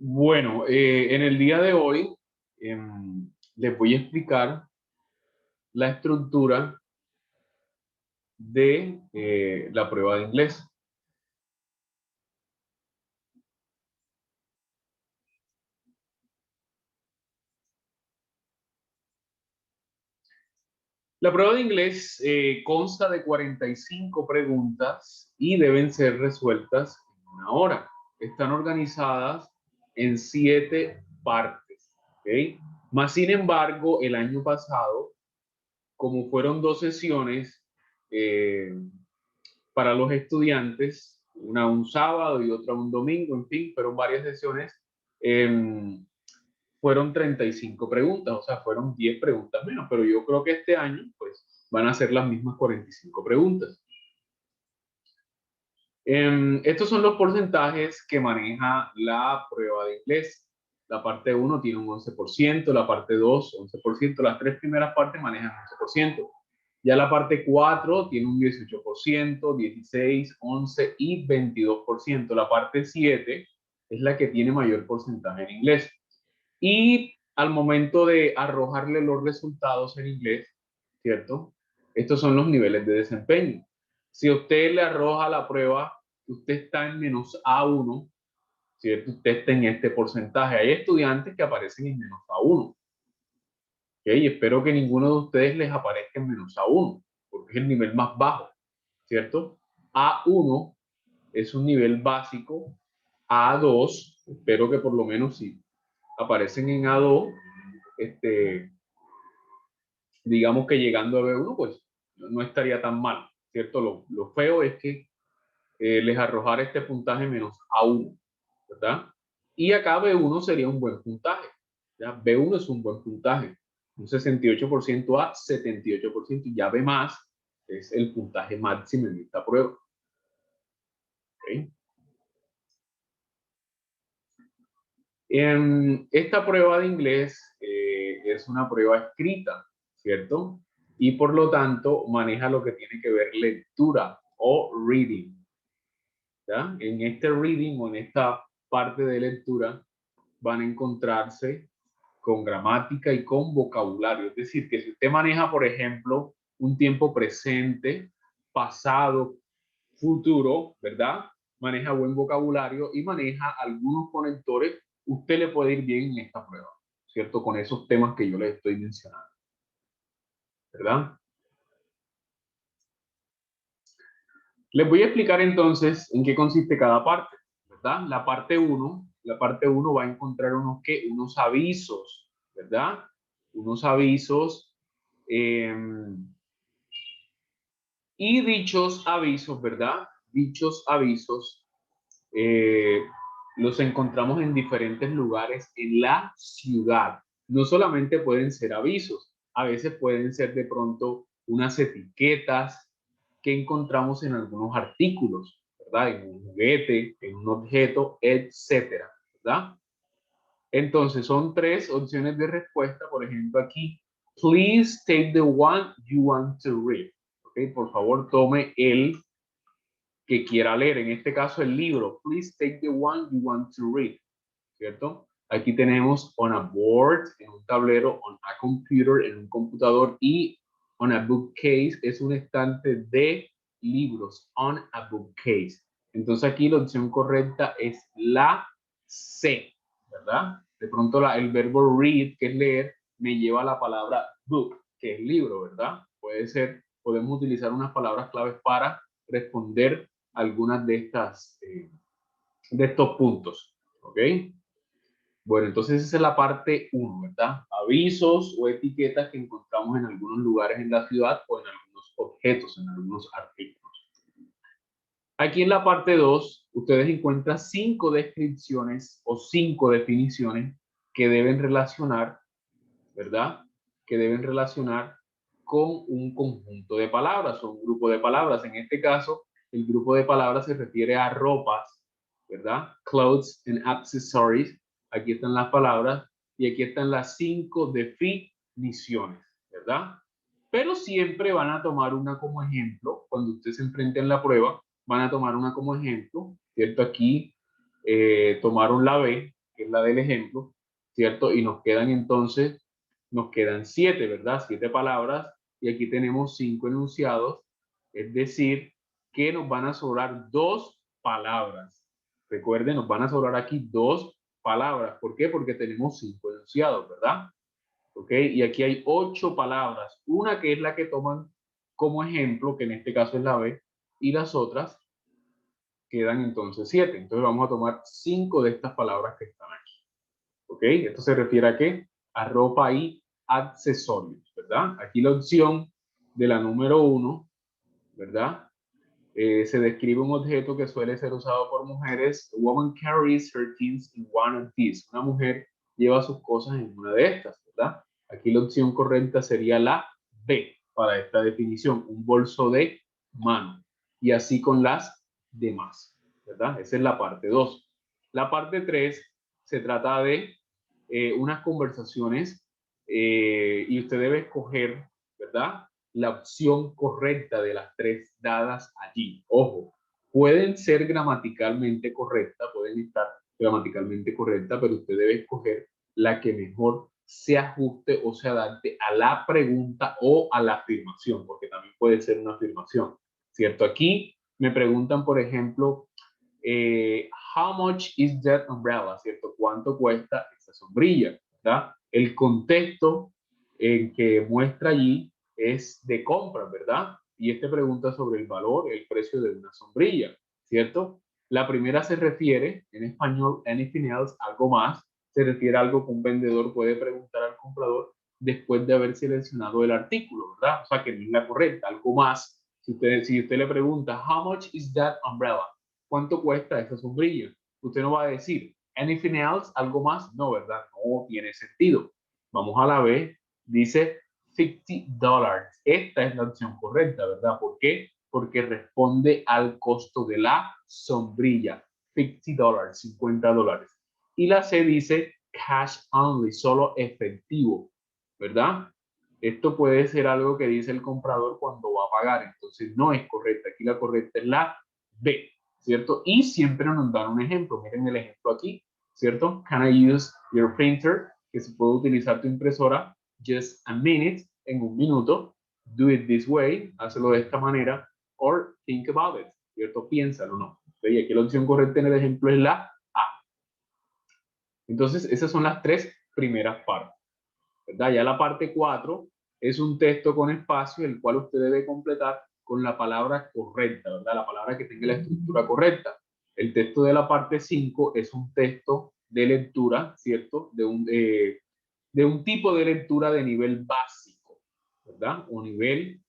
Bueno, en el día de hoy les voy a explicar la estructura de la prueba de inglés. La prueba de inglés consta de 45 preguntas y deben ser resueltas en una hora. Están organizadas en 7 partes. ¿Ok? Más sin embargo, el año pasado, como fueron 2 sesiones, eh, para los estudiantes, una un sábado y otra un domingo, en fin, fueron varias sesiones, eh, fueron 35 preguntas, o sea, fueron 10 preguntas menos, pero yo creo que este año, pues, van a ser las mismas 45 preguntas. Estos son los porcentajes que maneja la prueba de inglés. La parte 1 tiene un 11%, la parte 2, 11%, las 3 primeras partes manejan 11%. Ya la parte 4 tiene un 18%, 16, 11 y 22%. La parte 7 es la que tiene mayor porcentaje en inglés. Y al momento de arrojarle los resultados en inglés, ¿cierto? Estos son los niveles de desempeño. Si usted le arroja la prueba, usted está en menos A1, ¿cierto? Usted está en este porcentaje. Hay estudiantes que aparecen en menos A1. ¿Okay? Y espero que ninguno de ustedes les aparezca en menos A1, porque es el nivel más bajo, ¿cierto? A1 es un nivel básico. A2, espero que por lo menos si aparecen en A2, digamos que llegando a B1, pues no estaría tan mal, ¿cierto? Lo feo es que les arrojar este puntaje menos A1, ¿verdad? Y acá B1 sería un buen puntaje, ¿ya? B1 es un buen puntaje, un 68% a 78%, y ya B más es el puntaje máximo en esta prueba. ¿Okay? Esta prueba de inglés es una prueba escrita, ¿cierto? Y por lo tanto maneja lo que tiene que ver lectura o reading. ¿Ya? En este reading o en esta parte de lectura van a encontrarse con gramática y con vocabulario. Es decir, que si usted maneja, por ejemplo, un tiempo presente, pasado, futuro, ¿verdad? Maneja buen vocabulario y maneja algunos conectores, usted le puede ir bien en esta prueba, ¿cierto? Con esos temas que yo les estoy mencionando, ¿verdad? Les voy a explicar entonces en qué consiste cada parte, ¿verdad? La parte uno va a encontrar unos avisos, ¿verdad? Unos avisos, eh, y dichos avisos, ¿verdad? Dichos avisos eh, los encontramos en diferentes lugares en la ciudad. No solamente pueden ser avisos, a veces pueden ser de pronto unas etiquetas que encontramos en algunos artículos, ¿verdad? En un juguete, en un objeto, etcétera, ¿verdad? Entonces son 3 opciones de respuesta. Por ejemplo, aquí, please take the one you want to read. ¿Ok? Por favor, tome el que quiera leer, en este caso el libro. Please take the one you want to read, ¿cierto? Aquí tenemos on a board, en un tablero, on a computer, en un computador, y on a bookcase es un estante de libros, on a bookcase. Entonces aquí la opción correcta es la C, ¿verdad? De pronto el verbo read, que es leer, me lleva a la palabra book, que es libro, ¿verdad? Puede ser, podemos utilizar unas palabras claves para responder algunas de estos puntos, ¿ok? Bueno, entonces esa es la parte 1, ¿verdad? Avisos o etiquetas que encontramos en algunos lugares en la ciudad o en algunos objetos, en algunos artículos. Aquí en la parte 2, ustedes encuentran 5 descripciones o 5 definiciones que deben relacionar, ¿verdad? Que deben relacionar con un conjunto de palabras o un grupo de palabras. En este caso, el grupo de palabras se refiere a ropas, ¿verdad? Clothes and accessories. Aquí están las palabras y aquí están las 5 definiciones, ¿verdad? Pero siempre van a tomar una como ejemplo. Cuando ustedes se enfrenten a la prueba, van a tomar una como ejemplo, ¿cierto? Aquí tomaron la B, que es la del ejemplo, ¿cierto? Y nos quedan entonces, nos quedan 7, ¿verdad? 7 palabras, y aquí tenemos 5 enunciados, es decir, que nos van a sobrar 2 palabras. Recuerden, nos van a sobrar aquí 2 palabras. ¿Por qué? Porque tenemos 5 enunciados, ¿verdad? ¿Ok? Y aquí hay 8 palabras. Una que es la que toman como ejemplo, que en este caso es la B, y las otras quedan entonces 7. Entonces vamos a tomar 5 de estas palabras que están aquí. ¿Ok? Esto se refiere a qué? A ropa y accesorios, ¿verdad? Aquí la opción de la número 1, ¿verdad? Se describe un objeto que suele ser usado por mujeres. A woman carries her things in one of these. Una mujer lleva sus cosas en una de estas, ¿verdad? Aquí la opción correcta sería la B para esta definición, un bolso de mano. Y así con las demás, ¿verdad? Esa es la parte 2. La parte 3 se trata de unas conversaciones y usted debe escoger, ¿verdad? La opción correcta de las 3 dadas allí. Ojo, pueden ser gramaticalmente correctas, pueden estar gramaticalmente correctas, pero usted debe escoger la que mejor se ajuste o se adapte a la pregunta o a la afirmación, porque también puede ser una afirmación, ¿cierto? Aquí me preguntan, por ejemplo, how much is that umbrella, ¿cierto? ¿Cuánto cuesta esa sombrilla? ¿Verdad? El contexto en que muestra allí es de compra, ¿verdad? Y este pregunta sobre el valor, el precio de una sombrilla, ¿cierto? La primera se refiere, en español, anything else, algo más, se refiere a algo que un vendedor puede preguntar al comprador después de haber seleccionado el artículo, ¿verdad? O sea, que no es la correcta, algo más. Si usted le pregunta, how much is that umbrella? ¿Cuánto cuesta esa sombrilla? Usted no va a decir, anything else, algo más. No, ¿verdad? No tiene sentido. Vamos a la B, dice $50. Esta es la opción correcta, ¿verdad? ¿Por qué? Porque responde al costo de la sombrilla. $50, $50. Y la C dice cash only, solo efectivo, ¿verdad? Esto puede ser algo que dice el comprador cuando va a pagar, entonces no es correcta. Aquí la correcta es la B, ¿cierto? Y siempre nos dan un ejemplo. Miren el ejemplo aquí, ¿cierto? Can I use your printer? Que se puede utilizar tu impresora. Just a minute, en un minuto. Do it this way, hazlo de esta manera. Or think about it, ¿cierto? Piénsalo, ¿no? Y aquí la opción correcta en el ejemplo es la A. Entonces, esas son las 3 primeras partes, ¿verdad? Ya la parte 4 es un texto con espacio, el cual usted debe completar con la palabra correcta, ¿verdad? La palabra que tenga la estructura correcta. El texto de la parte 5 es un texto de lectura, ¿cierto? De un tipo de lectura de nivel básico, ¿verdad? O nivel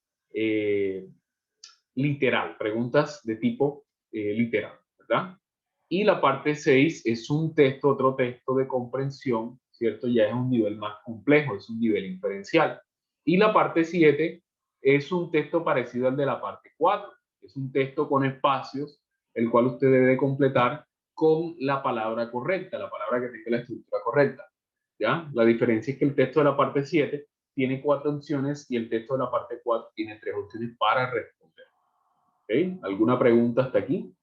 literal, preguntas de tipo literal, ¿verdad? Y la parte 6 es un texto, otro texto de comprensión, ¿cierto? Ya es un nivel más complejo, es un nivel inferencial. Y la parte 7 es un texto parecido al de la parte 4. Es un texto con espacios, el cual usted debe completar con la palabra correcta, la palabra que tenga la estructura correcta. ¿Ya? La diferencia es que el texto de la parte 7 tiene 4 opciones y el texto de la parte 4 tiene 3 opciones para responder. ¿Okay? ¿Alguna pregunta hasta aquí?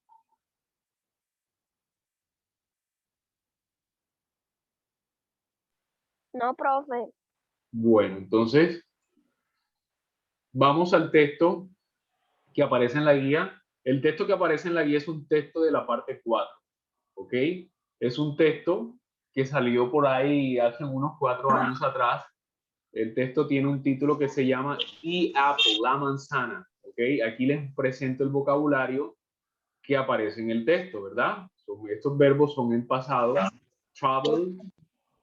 No, profe. Bueno, entonces vamos al texto que aparece en la guía. El texto que aparece en la guía es un texto de la parte 4, ¿ok? Es un texto que salió por ahí hace unos 4 años atrás. El texto tiene un título que se llama The Apple, la manzana, ¿ok? Aquí les presento el vocabulario que aparece en el texto, ¿verdad? Estos verbos son en pasado. Travel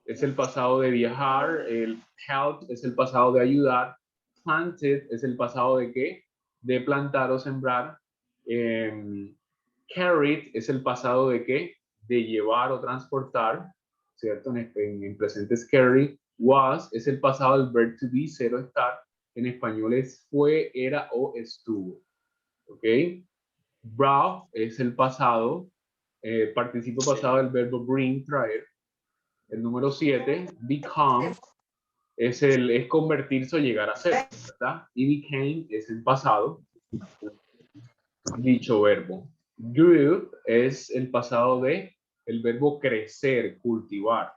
es el pasado de viajar, el help es el pasado de ayudar, planted es el pasado de qué? De plantar o sembrar. Carried es el pasado de qué? De llevar o transportar, ¿cierto? En presente es carry. Was es el pasado del verb to be, ser o estar. En español es fue, era o estuvo. ¿Ok? Brought es el pasado, participo pasado del verbo bring, traer. El número 7, become, es convertirse o llegar a ser, ¿verdad? Y became es el pasado, dicho verbo. Grew es el pasado de el verbo crecer, cultivar.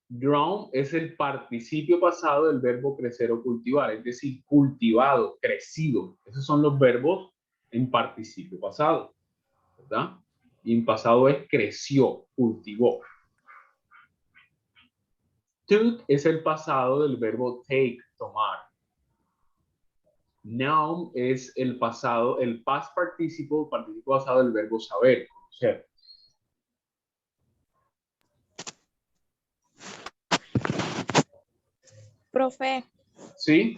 Grown es el participio pasado del verbo crecer o cultivar, es decir, cultivado, crecido. Esos son los verbos en participio pasado, ¿verdad? Y en pasado es creció, cultivó. Took es el pasado del verbo take, tomar. Noun es el pasado, el past participle, participio pasado del verbo saber, conocer. Profe, ¿Sí?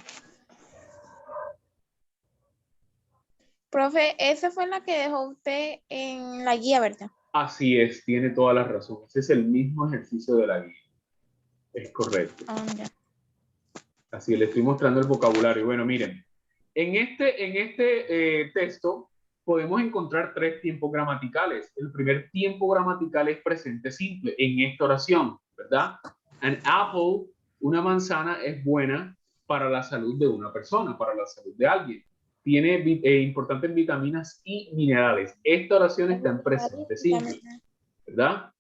profe, esa fue la que dejó usted en la guía, ¿verdad? Así es, tiene toda la razón. Ese es el mismo ejercicio de la guía. Es correcto. Ya. Así le estoy mostrando el vocabulario. Bueno, miren, en este texto podemos encontrar 3 tiempos gramaticales. El primer tiempo gramatical es presente simple en esta oración, ¿verdad? An apple, una manzana, es buena para la salud de una persona, para la salud de alguien. Tiene importantes vitaminas y minerales. Esta oración está en presente simple, ¿verdad?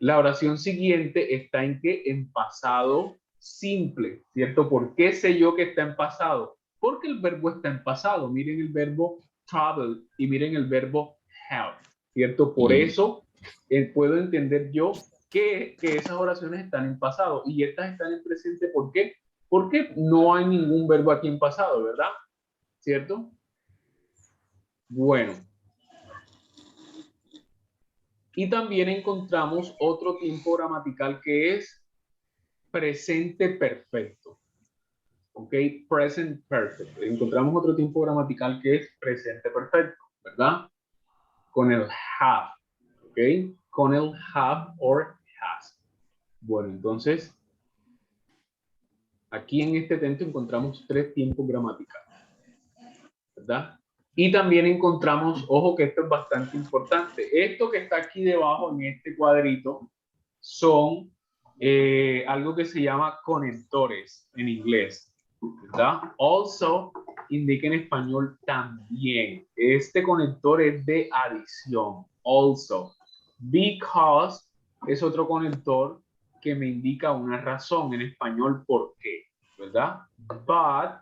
La oración siguiente está en qué? En pasado simple, ¿cierto? ¿Por qué sé yo que está en pasado? Porque el verbo está en pasado. Miren el verbo travel y miren el verbo have, ¿cierto? Por eso puedo entender yo que esas oraciones están en pasado y estas están en presente. ¿Por qué? Porque no hay ningún verbo aquí en pasado, ¿verdad? ¿Cierto? Bueno. Y también encontramos otro tiempo gramatical que es presente perfecto. ¿Ok? Present perfect. Encontramos otro tiempo gramatical que es presente perfecto, ¿verdad? Con el have. ¿Ok? Con el have or has. Bueno, entonces, aquí en este texto encontramos 3 tiempos gramaticales, ¿verdad? Y también encontramos, ojo que esto es bastante importante, esto que está aquí debajo en este cuadrito son algo que se llama conectores en inglés, ¿verdad? Also indica en español también. Este conector es de adición, also. Because es otro conector que me indica una razón en español por qué, ¿verdad? But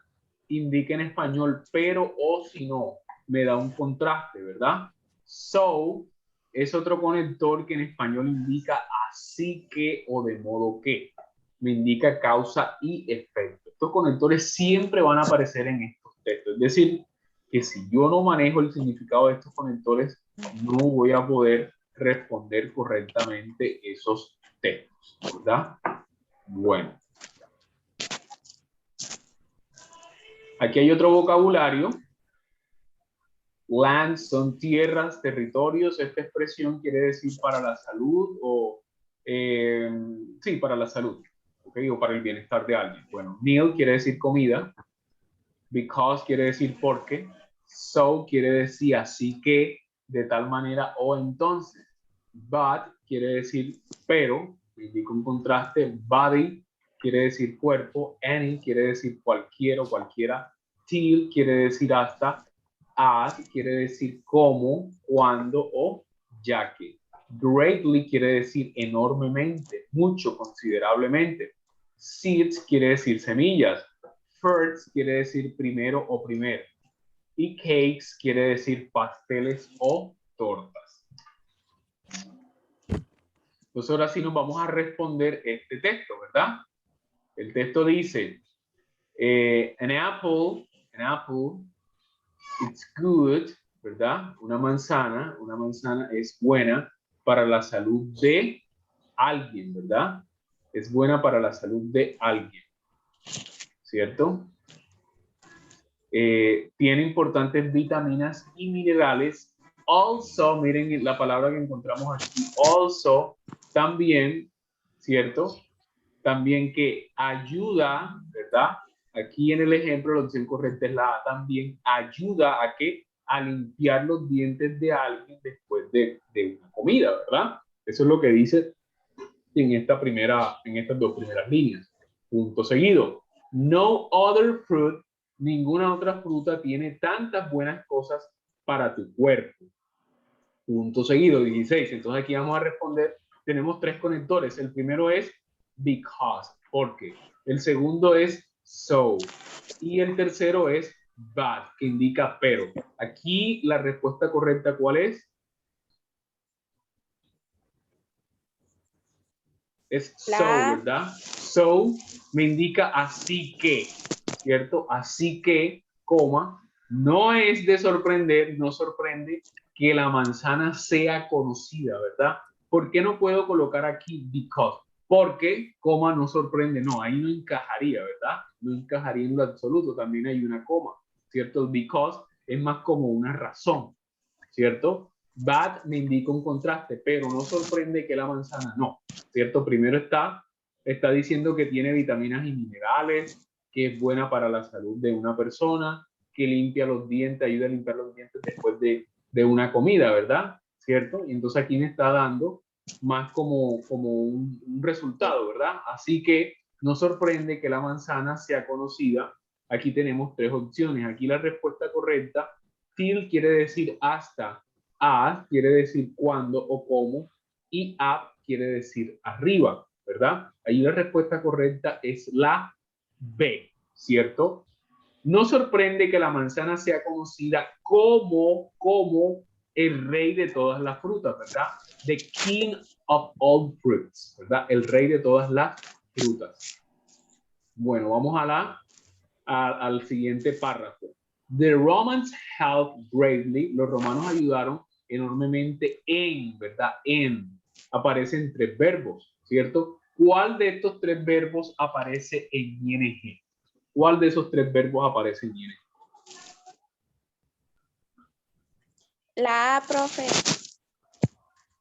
indica en español pero o si no, me da un contraste, ¿verdad? So es otro conector que en español indica así que o de modo que. Me indica causa y efecto. Estos conectores siempre van a aparecer en estos textos. Es decir, que si yo no manejo el significado de estos conectores, no voy a poder responder correctamente esos textos, ¿verdad? Bueno. Aquí hay otro vocabulario. Lands son tierras, territorios. Esta expresión quiere decir para la salud o, sí, para la salud, ¿okay? O para el bienestar de alguien. Bueno, meal quiere decir comida. Because quiere decir porque. So quiere decir así que, de tal manera o entonces. But quiere decir pero, indica un contraste. Body quiere decir cuerpo. Any quiere decir cualquiera o cualquiera. Till quiere decir hasta. As quiere decir cómo, cuándo o ya que. Greatly quiere decir enormemente, mucho, considerablemente. Seeds quiere decir semillas. First quiere decir primero o primero. Y cakes quiere decir pasteles o tortas. Entonces ahora sí nos vamos a responder este texto, ¿verdad? El texto dice, an apple, it's good, ¿verdad? Una manzana es buena para la salud de alguien, ¿verdad? Es buena para la salud de alguien, ¿cierto? Tiene importantes vitaminas y minerales. Also, miren la palabra que encontramos aquí, also, también, ¿cierto? También que ayuda, ¿verdad? Aquí en el ejemplo, la opción correcta es la A, también ayuda a que a limpiar los dientes de alguien después de una comida, ¿verdad? Eso es lo que dice en estas 2 primeras líneas. Punto seguido. No other fruit, ninguna otra fruta tiene tantas buenas cosas para tu cuerpo. punto seguido, 16. Entonces aquí vamos a responder, tenemos tres conectores. El primero es because, porque. El segundo es so. Y el tercero es but, que indica pero. Aquí la respuesta correcta, ¿cuál es? Es so, La ¿verdad? So me indica así que, ¿cierto? Así que, coma, no es de sorprender, no sorprende que la manzana sea conocida, ¿verdad? ¿Por qué no puedo colocar aquí because? Porque, coma, no sorprende, no, ahí no encajaría, ¿verdad? No encajaría en lo absoluto, también hay una coma, ¿cierto? Because es más como una razón, ¿cierto? Bad me indica un contraste, pero no sorprende que la manzana no, ¿cierto? Primero está diciendo que tiene vitaminas y minerales, que es buena para la salud de una persona, que limpia los dientes, ayuda a limpiar los dientes después de una comida, ¿verdad? ¿Cierto? Y entonces aquí me está dando más como un resultado, ¿verdad? Así que no sorprende que la manzana sea conocida. Aquí tenemos tres opciones. Aquí la respuesta correcta, till quiere decir hasta, as quiere decir cuándo o cómo, y up quiere decir arriba, ¿verdad? Ahí la respuesta correcta es la B, ¿cierto? No sorprende que la manzana sea conocida como el rey de todas las frutas, ¿verdad? The king of all fruits, ¿verdad? El rey de todas las frutas. Bueno, vamos al siguiente párrafo. The Romans helped greatly. Los romanos ayudaron enormemente en, ¿verdad? En. Aparecen tres verbos, ¿cierto? ¿Cuál de estos tres verbos aparece en ing? ¿Cuál de esos tres verbos aparece en ing? La A, profe.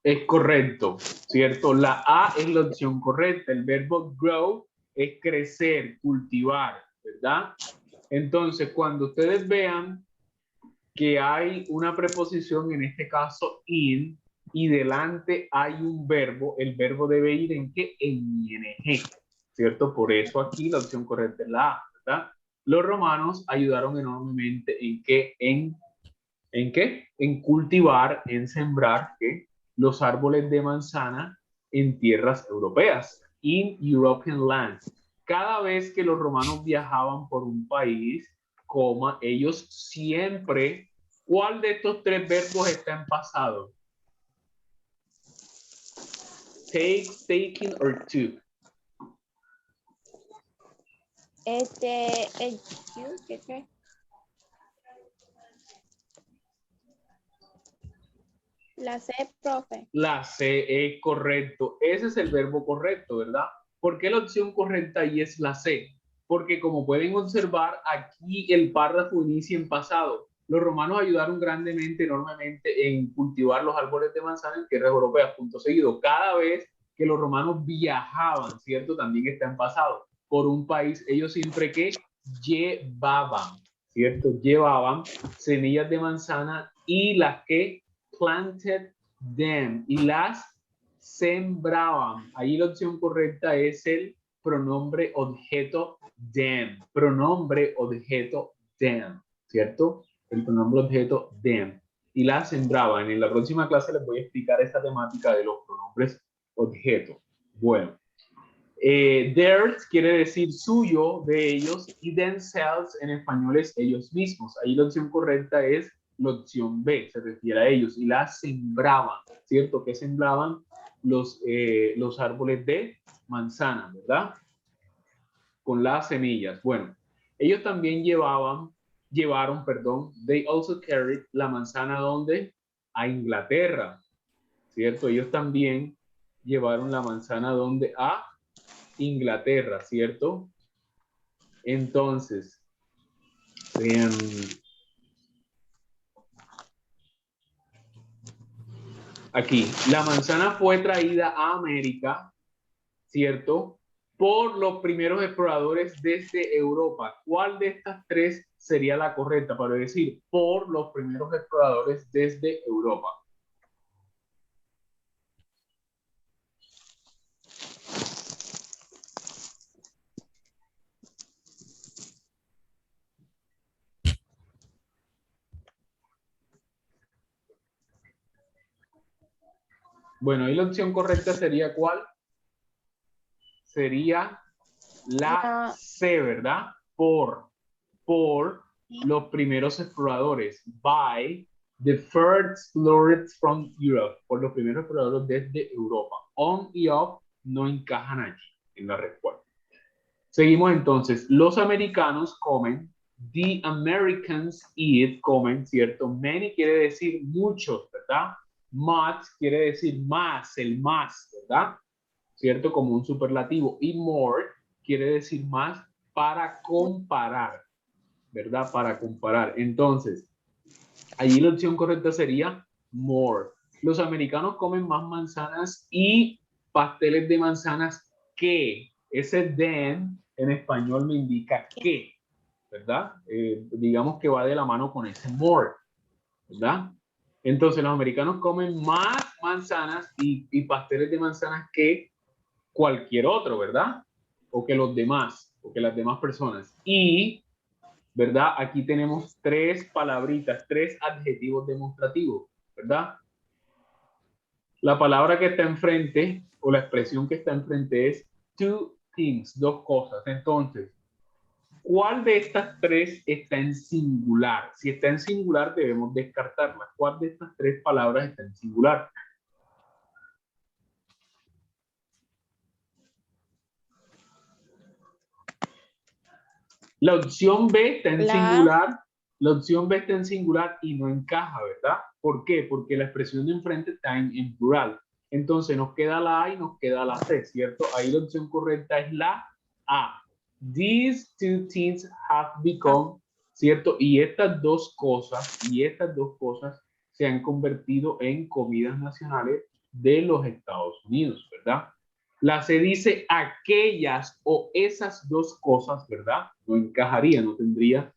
Es correcto, ¿cierto? La A es la opción correcta. El verbo grow es crecer, cultivar, ¿verdad? Entonces, cuando ustedes vean que hay una preposición, en este caso in, y delante hay un verbo, el verbo debe ir en qué? En ing, ¿cierto? Por eso aquí la opción correcta es la A, ¿verdad? Los romanos ayudaron enormemente en qué, ¿en qué? En cultivar, en sembrar ¿qué? Los árboles de manzana en tierras europeas, in European lands. Cada vez que los romanos viajaban por un país, coma, ellos siempre, ¿cuál de estos tres verbos está en pasado? Take, taking, or took. El ¿qué crees? La C, profe. La C es correcto. Ese es el verbo correcto, ¿verdad? ¿Por qué la opción correcta ahí es la C? Porque como pueden observar, aquí el párrafo inicia en pasado. Los romanos ayudaron grandemente, enormemente en cultivar los árboles de manzana en tierras europeas, punto seguido. Cada vez que los romanos viajaban, ¿cierto? También está en pasado. Por un país, ellos siempre que llevaban, ¿cierto? Llevaban semillas de manzana y las que planted them y las sembraban. Ahí la opción correcta es el pronombre objeto them. Pronombre objeto them, ¿cierto? El pronombre objeto them. Y las sembraban. En la próxima clase les voy a explicar esta temática de los pronombres objeto. Bueno. Theirs quiere decir suyo, de ellos, y themselves en español es ellos mismos. Ahí la opción correcta es la opción B, se refiere a ellos, y las sembraban, ¿cierto? Que sembraban los árboles de manzana, ¿verdad? Con las semillas. Bueno, ellos también llevaron, perdón, they also carried la manzana ¿dónde? A Inglaterra, ¿cierto? Ellos también llevaron la manzana ¿dónde? A Inglaterra, ¿cierto? Entonces, aquí, la manzana fue traída a América, ¿cierto? Por los primeros exploradores desde Europa. ¿Cuál de estas tres sería la correcta para decir por los primeros exploradores desde Europa? Bueno, ahí la opción correcta sería ¿cuál? Sería la C, ¿verdad? Por los primeros exploradores. By the first explorers from Europe. Por los primeros exploradores desde Europa. On y off no encajan allí en la respuesta. Seguimos entonces. Los americanos comen. The Americans eat, comen, ¿cierto? Many quiere decir muchos, ¿verdad? Much quiere decir más, el más, ¿verdad? ¿Cierto? Como un superlativo. Y more quiere decir más para comparar, ¿verdad? Para comparar. Entonces, allí la opción correcta sería more. Los americanos comen más manzanas y pasteles de manzanas que. Ese then en español me indica que, ¿verdad? Digamos que va de la mano con ese more, ¿verdad? Entonces, los americanos comen más manzanas y pasteles de manzanas que cualquier otro, ¿verdad? O que los demás, o que las demás personas. Y, ¿verdad? Aquí tenemos tres palabritas, tres adjetivos demostrativos, ¿verdad? La palabra que está enfrente, o la expresión que está enfrente es two things, dos cosas. Entonces, ¿cuál de estas tres está en singular? Si está en singular, debemos descartarla. ¿Cuál de estas tres palabras está en singular? La opción B está en singular, la opción B está en singular y no encaja, ¿verdad? ¿Por qué? Porque la expresión de enfrente está en plural. Entonces nos queda la A y nos queda la C, ¿cierto? Ahí la opción correcta es la A. These two things have become, ¿cierto? Y estas dos cosas se han convertido en comidas nacionales de los Estados Unidos, ¿verdad? La C dice aquellas o esas dos cosas, ¿verdad? No encajaría, no tendría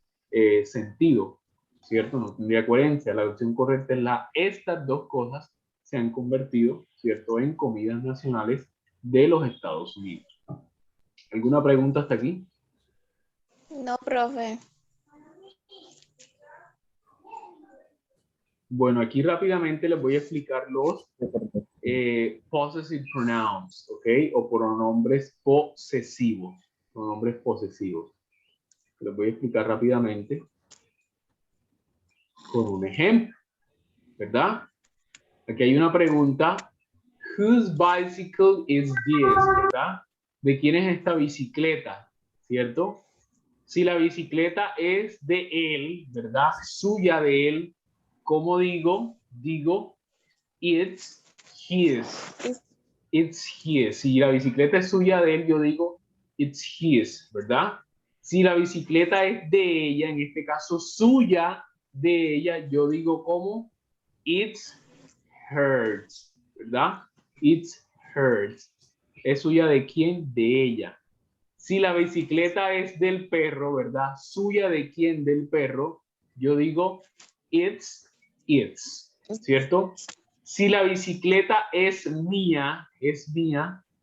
sentido, ¿cierto? No tendría coherencia. La opción correcta es la estas dos cosas se han convertido, ¿cierto? En comidas nacionales de los Estados Unidos. ¿Alguna pregunta hasta aquí? No, profe. Bueno, aquí rápidamente les voy a explicar los possessive pronouns, ¿ok? O pronombres posesivos. Pronombres posesivos. Les voy a explicar rápidamente con un ejemplo, ¿verdad? Aquí hay una pregunta. Whose bicycle is this? ¿Verdad? ¿De quién es esta bicicleta? ¿Cierto? Si la bicicleta es de él, ¿verdad? Suya de él, ¿cómo digo? Digo, it's his. It's his. Si la bicicleta es suya de él, yo digo, it's his, ¿verdad? Si la bicicleta es de ella, en este caso suya de ella, yo digo como, it's hers, ¿verdad? It's hers. ¿Es suya de quién? De ella. Si la bicicleta es del perro, ¿verdad? ¿Suya de quién? Del perro. Yo digo, it's, ¿cierto? Si la bicicleta es mía,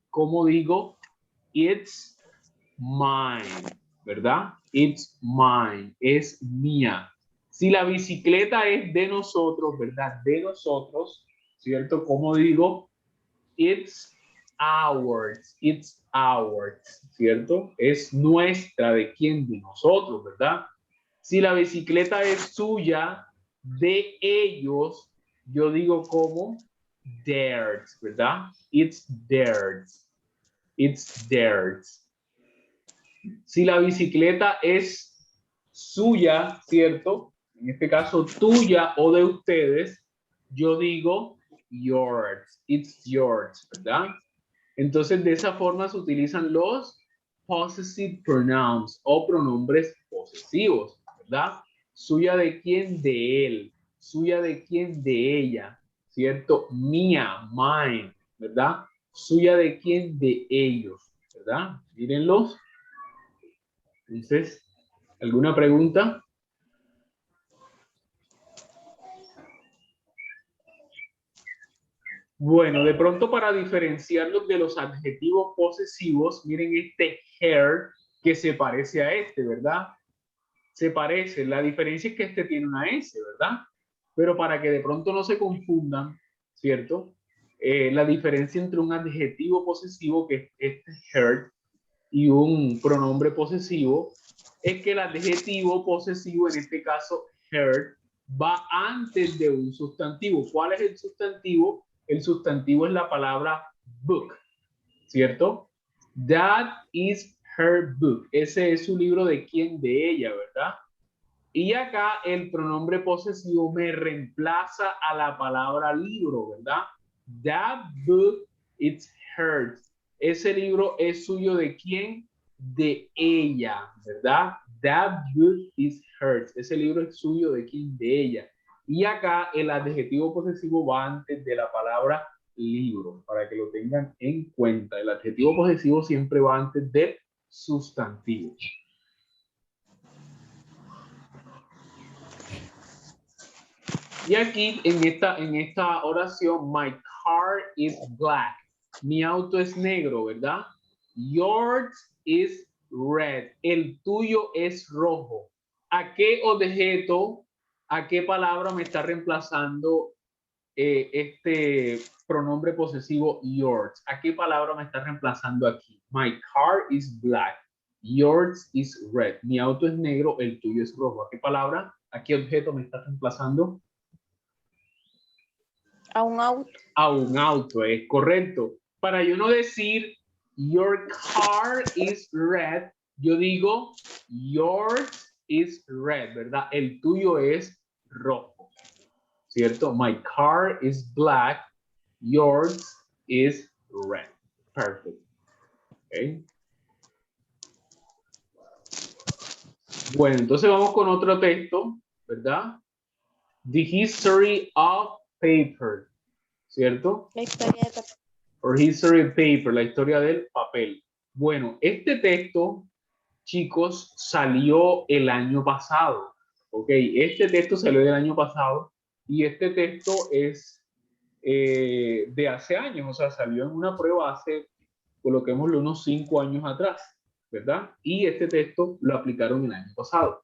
¿cómo digo? It's mine, ¿verdad? It's mine, es mía. Si la bicicleta es de nosotros, ¿verdad? De nosotros, ¿cierto? ¿Cómo digo? It's ours, ¿cierto? Es nuestra, ¿de quién? De nosotros, ¿verdad? Si la bicicleta es suya, de ellos, yo digo como theirs, ¿verdad? It's theirs. It's theirs. Si la bicicleta es suya, ¿cierto? En este caso tuya o de ustedes, yo digo yours. It's yours, ¿verdad? Entonces, de esa forma se utilizan los possessive pronouns o pronombres posesivos, ¿verdad? Suya de quién, de él. Suya de quién, de ella, ¿cierto? Mía, mine, ¿verdad? Suya de quién, de ellos, ¿verdad? Mírenlos. Entonces, ¿alguna pregunta? Bueno, de pronto para diferenciarlos de los adjetivos posesivos, miren este hair que se parece a este, ¿verdad? Se parece. La diferencia es que este tiene una S, ¿verdad? Pero para que de pronto no se confundan, ¿cierto? La diferencia entre un adjetivo posesivo, que es este heard, y un pronombre posesivo, es que el adjetivo posesivo, en este caso heard, va antes de un sustantivo. ¿Cuál es el sustantivo? El sustantivo es la palabra book, ¿cierto? That is her book. Ese es su libro. ¿De quién? De ella, ¿verdad? Y acá el pronombre posesivo me reemplaza a la palabra libro, ¿verdad? That book, it's hers. Ese libro es suyo. ¿De quién? De ella, ¿verdad? That book is hers. Ese libro es suyo. ¿De quién? De ella. Y acá el adjetivo posesivo va antes de la palabra libro, para que lo tengan en cuenta. El adjetivo posesivo siempre va antes del sustantivo. Y aquí en esta oración, my car is black. Mi auto es negro, ¿verdad? Yours is red. El tuyo es rojo. ¿A qué objeto, a qué palabra me está reemplazando este pronombre posesivo yours? ¿A qué palabra me está reemplazando aquí? My car is black. Yours is red. Mi auto es negro, el tuyo es rojo. ¿A qué palabra? ¿A qué objeto me está reemplazando? A un auto. A un auto, es correcto. Para yo no decir your car is red, yo digo yours is red, ¿verdad? El tuyo es rojo, ¿cierto? My car is black, yours is red. Perfect. Okay. Bueno, entonces vamos con otro texto, ¿verdad? The history of paper, ¿cierto? La historia de papel. Or history of paper, la historia del papel. Bueno, este texto, chicos, salió el año pasado. Ok, este texto salió del año pasado y este texto es de hace años, o sea, salió en una prueba hace, coloquémoslo, unos 5 años atrás, ¿verdad? Y este texto lo aplicaron el año pasado.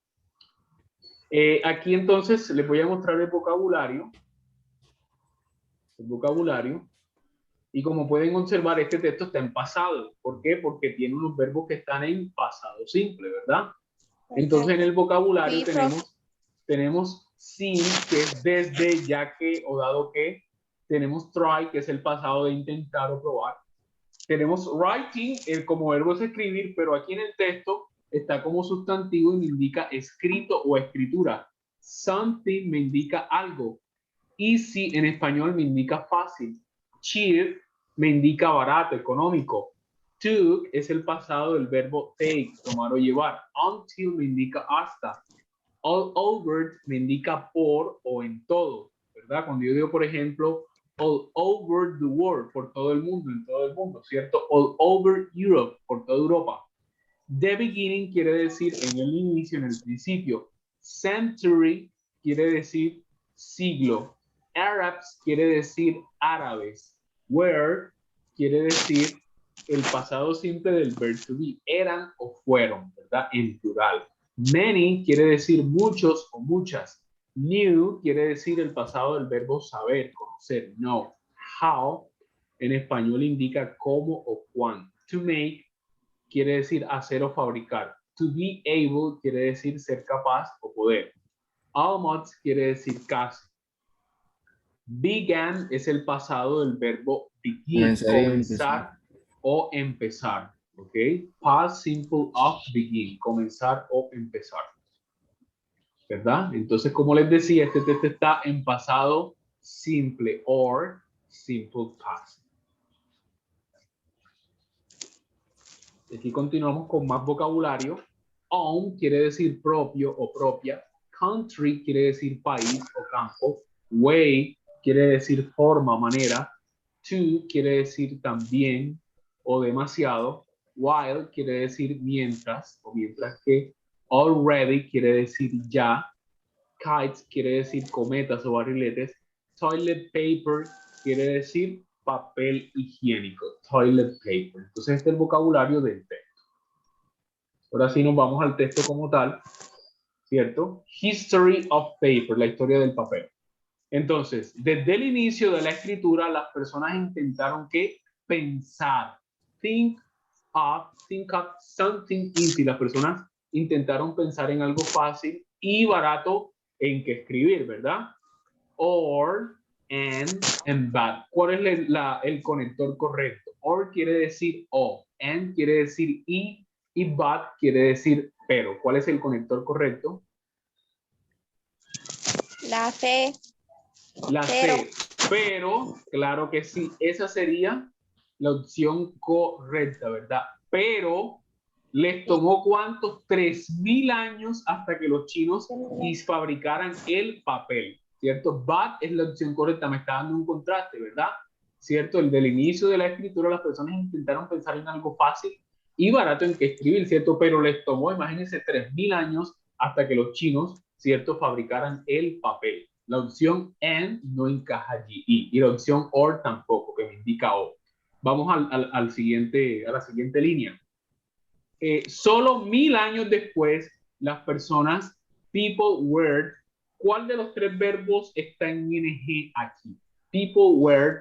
Aquí entonces les voy a mostrar el vocabulario. El vocabulario. Y como pueden observar, este texto está en pasado. ¿Por qué? Porque tiene unos verbos que están en pasado simple, ¿verdad? Entonces en el vocabulario Sí, tenemos sin, que es desde, ya que o dado que. Tenemos try, que es el pasado de intentar o probar. Tenemos writing, como verbo es escribir, pero aquí en el texto está como sustantivo y me indica escrito o escritura. Something me indica algo. Easy en español me indica fácil. Cheap me indica barato, económico. Took es el pasado del verbo take, tomar o llevar. Until me indica hasta. All over me indica por o en todo, ¿verdad? Cuando yo digo, por ejemplo, all over the world, por todo el mundo, en todo el mundo, ¿cierto? All over Europe, por toda Europa. The beginning quiere decir en el inicio, en el principio. Century quiere decir siglo. Arabs quiere decir árabes. Were quiere decir el pasado simple del verb to be. Eran o fueron, ¿verdad? En plural. Many quiere decir muchos o muchas. Knew quiere decir el pasado del verbo saber, conocer. Know. How en español indica cómo o cuándo. To make quiere decir hacer o fabricar. To be able quiere decir ser capaz o poder. Almost quiere decir casi. Began es el pasado del verbo begin, comenzar o empezar. ¿Ok? Past simple of begin, comenzar o empezar. ¿Verdad? Entonces, como les decía, este texto está en pasado simple or simple past. Aquí continuamos con más vocabulario. Own quiere decir propio o propia. Country quiere decir país o campo. Way quiere decir forma, manera. To quiere decir también o demasiado. While quiere decir mientras o mientras que. Already quiere decir ya. Kites quiere decir cometas o barriletes. Toilet paper quiere decir papel higiénico. Toilet paper. Entonces este es el vocabulario del texto. Ahora sí nos vamos al texto como tal, ¿cierto? History of paper, la historia del papel. Entonces, desde el inicio de la escritura, las personas intentaron que pensar. Think of something easy. Las personas intentaron pensar en algo fácil y barato en que escribir, ¿verdad? Or, and but. ¿Cuál es el conector correcto? Or quiere decir o, and quiere decir y but quiere decir pero. ¿Cuál es el conector correcto? La C. La Pero. C, pero, claro que sí, esa sería la opción correcta, ¿verdad? Pero les tomó ¿cuántos? 3.000 años hasta que los chinos fabricaran el papel, ¿cierto? But es la opción correcta, me está dando un contraste, ¿verdad? ¿Cierto? El del inicio de la escritura, las personas intentaron pensar en algo fácil y barato en que escribir, ¿cierto? Pero les tomó, imagínense, 3.000 años hasta que los chinos, ¿cierto?, fabricaran el papel. La opción and no encaja allí y la opción or tampoco, que me indica o. Vamos a la siguiente línea. Solo 1.000 años después, las personas, people were, ¿cuál de los tres verbos está en ing aquí? People were.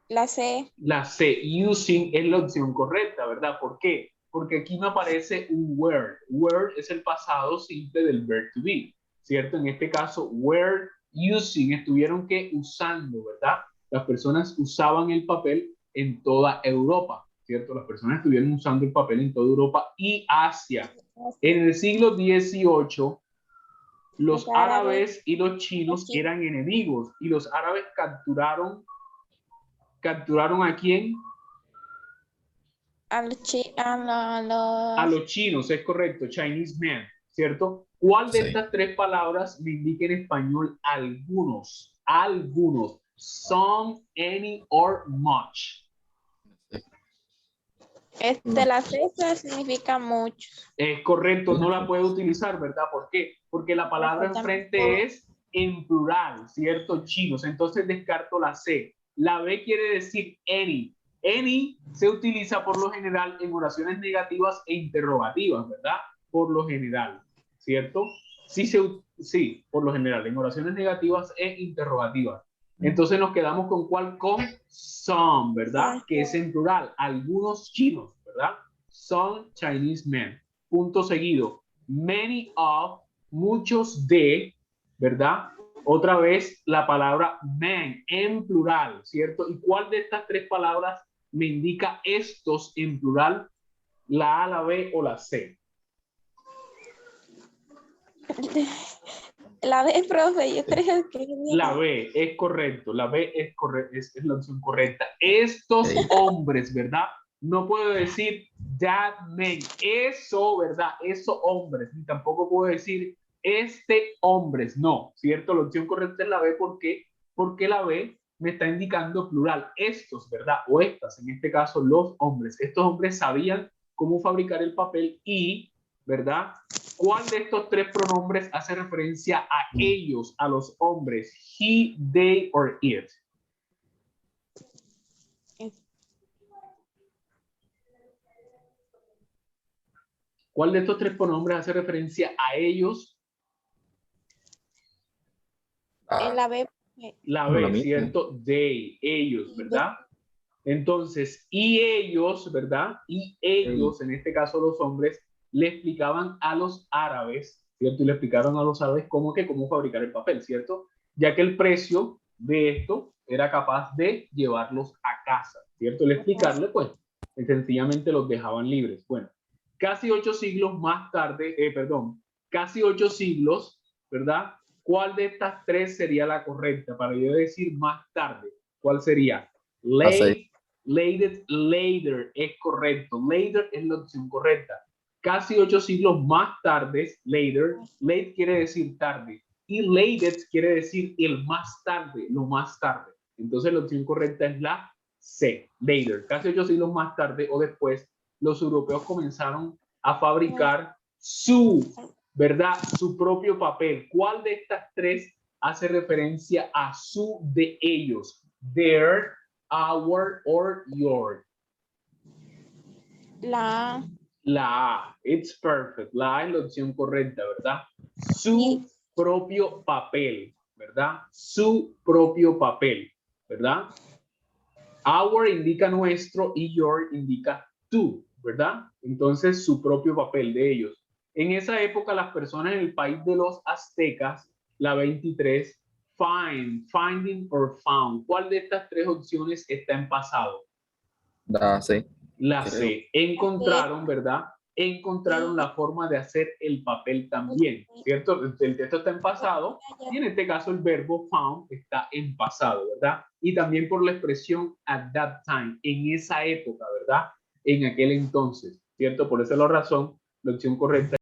La C. La C, using, es la opción correcta, ¿verdad? ¿Por qué? Porque aquí me aparece un were. Were es el pasado simple del verb to be, ¿cierto? En este caso, were using, estuvieron que usando, ¿verdad? Las personas usaban el papel en toda Europa, ¿cierto? Las personas estuvieron usando el papel en toda Europa y Asia. En el siglo XVIII, los árabes y los chinos eran enemigos y los árabes capturaron ¿a quién? A los A los chinos, es correcto, Chinese man, ¿cierto? ¿Cuál de estas tres palabras me indica en español algunos? Algunos. Some, any, or much. La C significa mucho. Es correcto, no la puedo utilizar, ¿verdad? ¿Por qué? Porque la palabra enfrente es en plural, ¿cierto? Chinos. Entonces descarto la C. La B quiere decir any. Any se utiliza por lo general en oraciones negativas e interrogativas, ¿verdad? Por lo general, ¿cierto? Sí, por lo general, en oraciones negativas e interrogativas. Entonces nos quedamos con ¿cuál? Con some, ¿verdad? Que es en plural, algunos chinos, ¿verdad? Some Chinese men. Punto seguido. Many of, muchos de, ¿verdad? Otra vez la palabra man en plural, ¿cierto? ¿Y cuál de estas tres palabras me indica estos en plural? ¿La A, la B o la C? La B, profe, yo creo que... La B es correcto, la B es la opción correcta. Estos hombres, ¿verdad? No puedo decir that men, eso, ¿verdad? Eso hombres, ni tampoco puedo decir este hombres, no, ¿cierto? La opción correcta es la B, ¿por qué? Porque la B me está indicando plural, estos, ¿verdad? O estas, en este caso los hombres. Estos hombres sabían cómo fabricar el papel y, ¿verdad? ¿Cuál de estos tres pronombres hace referencia a ellos, a los hombres? He, they, or it. ¿Cuál de estos tres pronombres hace referencia a ellos? La B. La B, ¿cierto? They, ellos, ¿verdad? Entonces, y ellos, ¿verdad? Y ellos, en este caso los hombres, le explicaban a los árabes, ¿cierto? Y le explicaron a los árabes cómo fabricar el papel, ¿cierto? Ya que el precio de esto era capaz de llevarlos a casa, ¿cierto? El explicarle, pues, sencillamente los dejaban libres. Bueno, casi 8 siglos más tarde, casi 8 siglos, ¿verdad? ¿Cuál de estas tres sería la correcta? Para yo decir más tarde, ¿cuál sería? Later es correcto. Later es la opción correcta. Casi 8 siglos más tarde, later, late quiere decir tarde. Y later quiere decir el más tarde, lo más tarde. Entonces la opción correcta es la C, later. Casi 8 siglos más tarde o después, los europeos comenzaron a fabricar ¿verdad? Su propio papel. ¿Cuál de estas tres hace referencia a su de ellos? Their, our, or your. La A. La A. It's perfect. La A es la opción correcta, ¿verdad? Su propio papel. ¿verdad? Su propio papel, ¿verdad? Our indica nuestro y your indica tú, ¿verdad? Entonces, su propio papel de ellos. En esa época, las personas en el país de los aztecas, la 23, finding or found. ¿Cuál de estas tres opciones está en pasado? La C. La Creo. C. Encontraron, ¿verdad? Encontraron la forma de hacer el papel también, ¿cierto? El texto está en pasado y en este caso el verbo found está en pasado, ¿verdad? Y también por la expresión at that time, en esa época, ¿verdad? En aquel entonces, ¿cierto? Por esa es la razón, la opción correcta